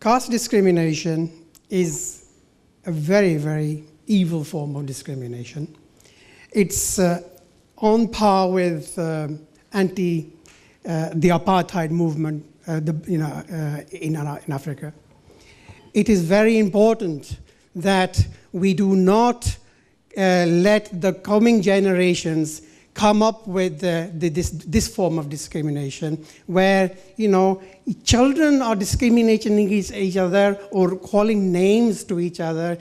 Caste discrimination is a very, very evil form of discrimination. It's on par with the apartheid movement in Africa. It is very important that we do not let the coming generations come up with this form of discrimination, where children are discriminating against each other or calling names to each other,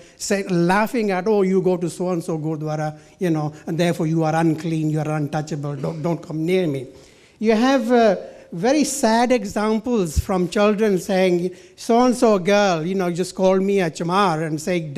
laughing at, oh, you go to so and so Gurdwara, and therefore you are unclean, you are untouchable, don't come near me. You have very sad examples from children saying, so and so girl, just called me a chamar, and say,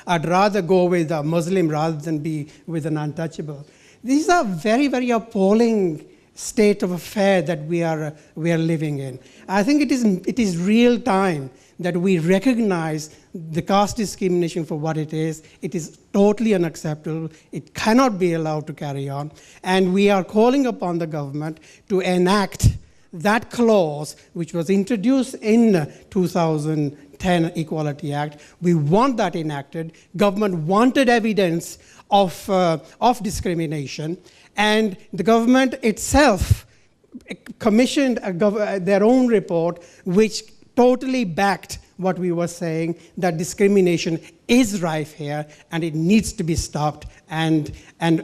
I'd rather go with a Muslim rather than be with an untouchable. These are very, very appalling state of affair that we are living in. I think it is real time that we recognize the caste discrimination for what it is. It is totally unacceptable. It cannot be allowed to carry on. And we are calling upon the government to enact that clause which was introduced in 2010 Equality Act. We want that enacted. Government wanted evidence of discrimination, and the government itself commissioned their own report which totally backed what we were saying, that discrimination is rife here and it needs to be stopped, and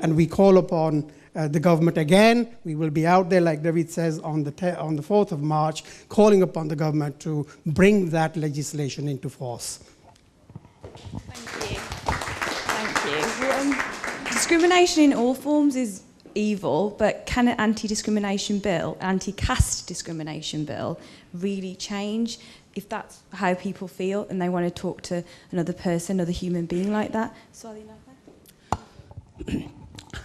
we call upon the government again. We will be out there, like David says, on the 4th of March, calling upon the government to bring that legislation into force. Thank you. Thank you. Discrimination in all forms is evil, but can an anti-discrimination bill, anti-caste discrimination bill, really change if that's how people feel and they want to talk to another person, another human being like that?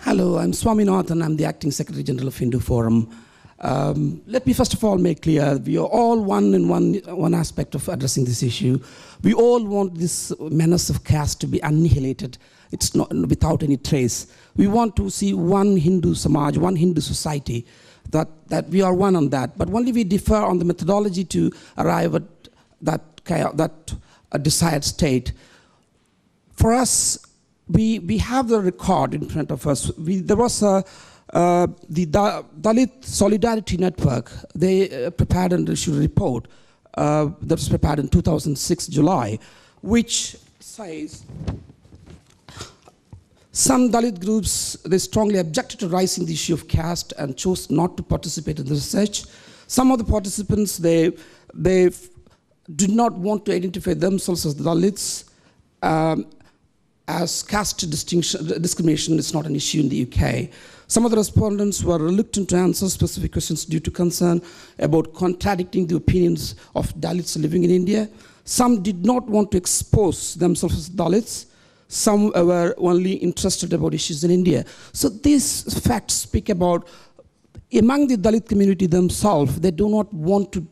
Hello, I'm Swaminathan. I'm the Acting Secretary General of Hindu Forum. Let me first of all make clear, we are all one in one aspect of addressing this issue. We all want this menace of caste to be annihilated. It's not without any trace. We want to see one Hindu Samaj, one Hindu society, that we are one on that. But only we differ on the methodology to arrive at that desired state. For us, we have the record in front of us. There was the Dalit Solidarity Network. They prepared and issued a report that was prepared in 2006 July, which says some Dalit groups, they strongly objected to raising the issue of caste and chose not to participate in the research. Some of the participants, they did not want to identify themselves as Dalits, as caste discrimination is not an issue in the UK. Some of the respondents were reluctant to answer specific questions due to concern about contradicting the opinions of Dalits living in India. Some did not want to expose themselves as Dalits. Some were only interested about issues in India. So these facts speak about, among the Dalit community themselves, they do not want to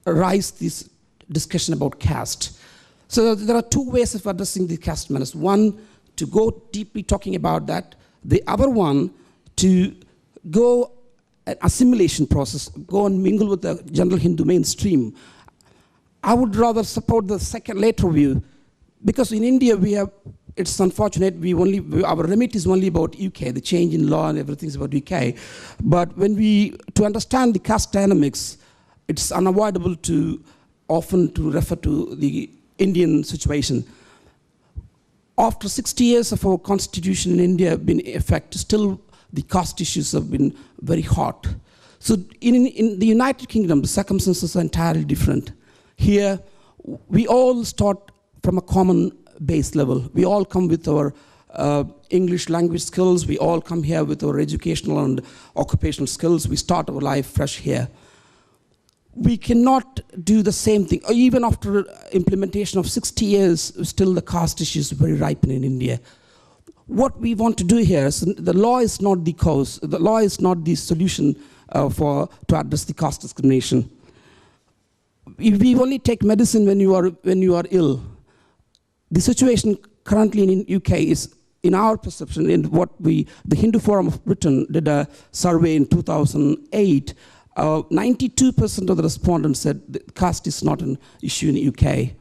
raise this discussion about caste. So there are two ways of addressing the caste menace. One, to go deeply talking about that. The other one, to go an assimilation process, go and mingle with the general Hindu mainstream. I would rather support the later view, because in India it's unfortunate, our remit is only about UK, the change in law and everything is about UK. But to understand the caste dynamics, it's unavoidable often to refer to the Indian situation. After 60 years of our constitution in India have been in effect, still the caste issues have been very hot. So in the United Kingdom, the circumstances are entirely different. Here, we all start from a common base level. We all come with our English language skills. We all come here with our educational and occupational skills. We start our life fresh here. We cannot do the same thing. Even after implementation of 60 years, still the caste issue is very ripe in India. What we want to do here is, the law is not the cause. The law is not the solution to address the caste discrimination. We only take medicine when you are ill. The situation currently in UK is, in our perception, in what the Hindu Forum of Britain did a survey in 2008, 92% of the respondents said that caste is not an issue in the UK.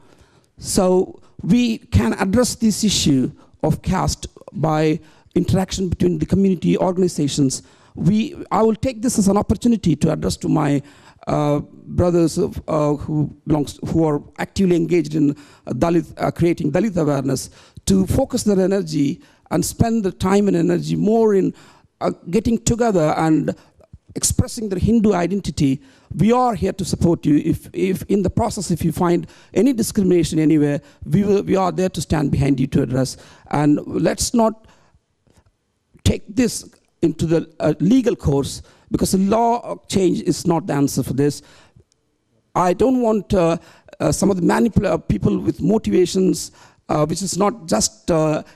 So we can address this issue of caste by interaction between the community organizations. I will take this as an opportunity to address to my brothers who are actively engaged in creating Dalit awareness, to focus their energy and spend the time and energy more in getting together and expressing their Hindu identity. We are here to support you. If in the process, if you find any discrimination anywhere, we are there to stand behind you to address. And let's not take this into the legal course, because a law change is not the answer for this. I don't want some of the people with motivations which is not just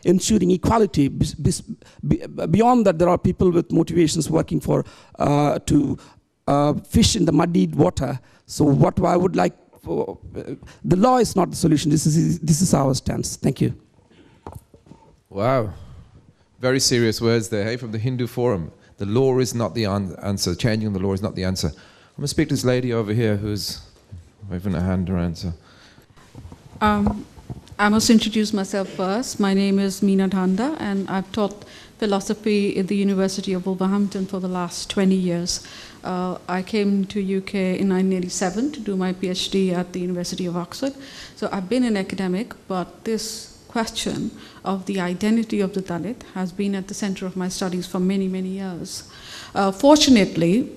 ensuring equality. Beyond that, there are people with motivations working for to fish in the muddied water. So what I would like, the law is not the solution. This is our stance. Thank you. Wow. Very serious words there, hey, from the Hindu Forum. The law is not the answer. Changing the law is not the answer. I'm going to speak to this lady over here who's waving her hand around. So. I must introduce myself first. My name is Mina Honda, and I've taught philosophy at the University of Wolverhampton for the last 20 years. I came to UK in 1987 to do my PhD at the University of Oxford. So I've been an academic, but this question of the identity of the Dalit has been at the center of my studies for many, many years. Fortunately,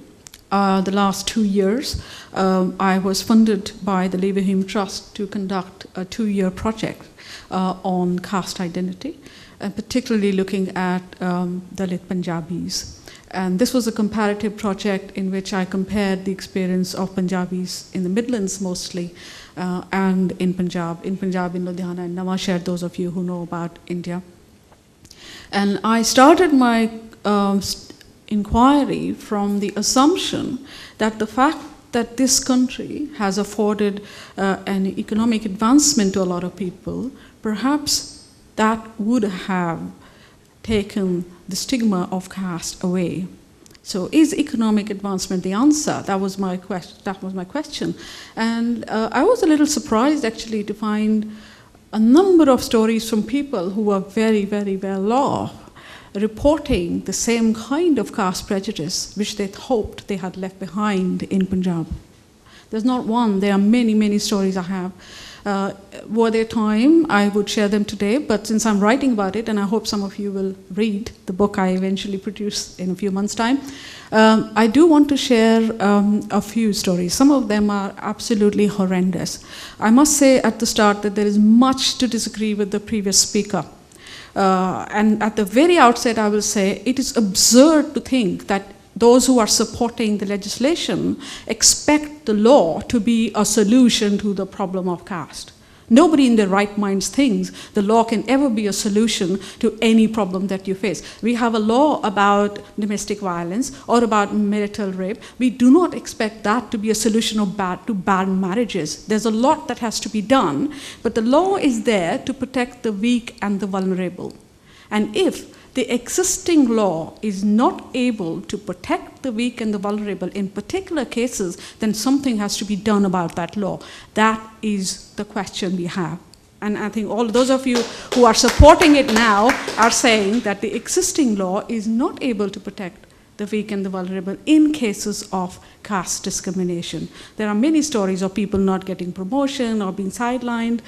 the last 2 years, I was funded by the Leverhulme Trust to conduct a 2-year project on caste identity, and particularly looking at Dalit Punjabis. And this was a comparative project in which I compared the experience of Punjabis in the Midlands mostly, and in Punjab, in Ludhiana and Nawashahar, those of you who know about India. And I started my inquiry from the assumption that the fact that this country has afforded an economic advancement to a lot of people, perhaps that would have taken the stigma of caste away. So is economic advancement the answer? That was my question. And I was a little surprised actually to find a number of stories from people who are very, very well off, reporting the same kind of caste prejudice which they hoped they had left behind in Punjab. There's not one, there are many, many stories I have. Were there time, I would share them today, but since I'm writing about it, and I hope some of you will read the book I eventually produce in a few months' time, I do want to share a few stories. Some of them are absolutely horrendous. I must say at the start that there is much to disagree with the previous speaker. And at the very outset, I will say it is absurd to think that those who are supporting the legislation expect the law to be a solution to the problem of caste. Nobody in their right minds thinks the law can ever be a solution to any problem that you face. We have a law about domestic violence or about marital rape. We do not expect that to be a solution to bad marriages. There's a lot that has to be done, but the law is there to protect the weak and the vulnerable. And if the existing law is not able to protect the weak and the vulnerable in particular cases, then something has to be done about that law. That is the question we have. And I think all those of you who are supporting it now are saying that the existing law is not able to protect the weak and the vulnerable in cases of caste discrimination. There are many stories of people not getting promotion or being sidelined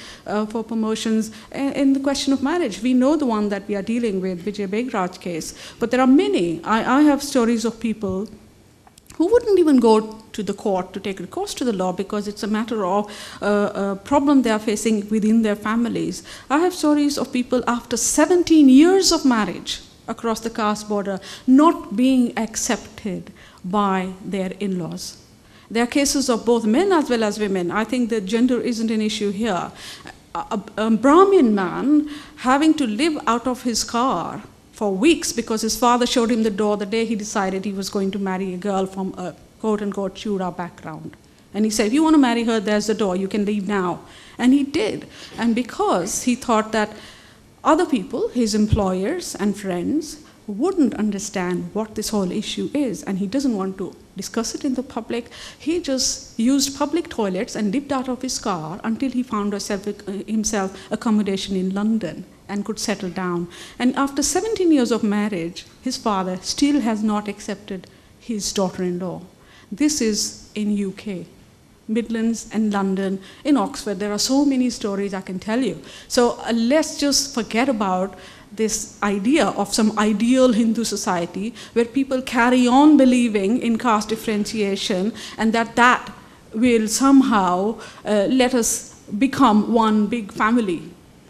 for promotions. In the question of marriage, we know the one that we are dealing with, Vijay Begraj case, but there are many. I have stories of people who wouldn't even go to the court to take recourse to the law because it's a matter of a problem they are facing within their families. I have stories of people after 17 years of marriage across the caste border not being accepted by their in-laws. There are cases of both men as well as women. I think that gender isn't an issue here. A Brahmin man having to live out of his car for weeks because his father showed him the door the day he decided he was going to marry a girl from a quote-unquote Shura background. And he said, if you want to marry her, there's the door, you can leave now. And he did. And because he thought that other people, his employers and friends, wouldn't understand what this whole issue is, and he doesn't want to discuss it in the public. He just used public toilets and lived out of his car until he found himself accommodation in London and could settle down. And after 17 years of marriage, his father still has not accepted his daughter-in-law. This is in UK. Midlands and London, in Oxford, there are so many stories I can tell you. So let's just forget about this idea of some ideal Hindu society where people carry on believing in caste differentiation and that will somehow let us become one big family.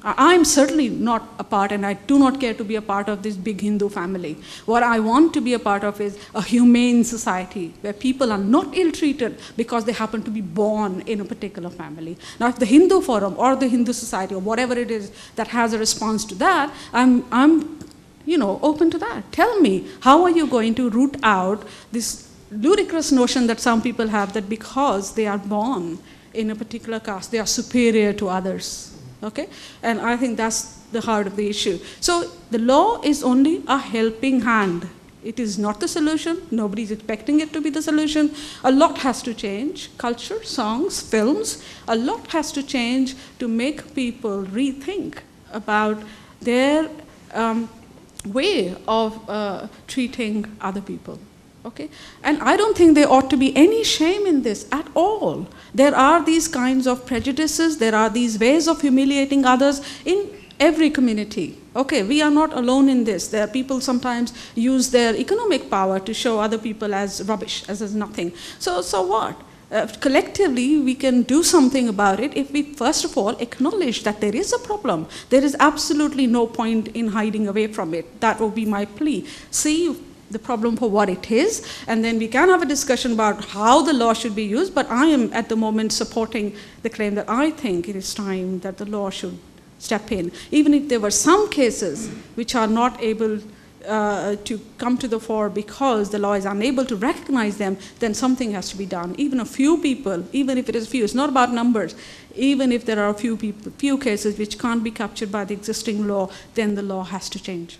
I'm certainly not a part, and I do not care to be a part of this big Hindu family. What I want to be a part of is a humane society where people are not ill-treated because they happen to be born in a particular family. Now, if the Hindu Forum or the Hindu Society or whatever it is that has a response to that, I'm open to that. Tell me, how are you going to root out this ludicrous notion that some people have that because they are born in a particular caste, they are superior to others? Okay? And I think that's the heart of the issue. So the law is only a helping hand. It is not the solution. Nobody's expecting it to be the solution. A lot has to change. Culture, songs, films, a lot has to change to make people rethink about their way of treating other people. Okay? And I don't think there ought to be any shame in this at all. There are these kinds of prejudices, there are these ways of humiliating others in every community. Okay, we are not alone in this. There are people sometimes use their economic power to show other people as rubbish, as nothing. So what? Collectively, we can do something about it if we, first of all, acknowledge that there is a problem. There is absolutely no point in hiding away from it. That would be my plea. See the problem for what it is, and then we can have a discussion about how the law should be used, but I am at the moment supporting the claim that I think it is time that the law should step in. Even if there were some cases which are not able to come to the fore because the law is unable to recognize them, then something has to be done. Even a few people, even if it is few, it's not about numbers, even if there are a few cases which can't be captured by the existing law, then the law has to change.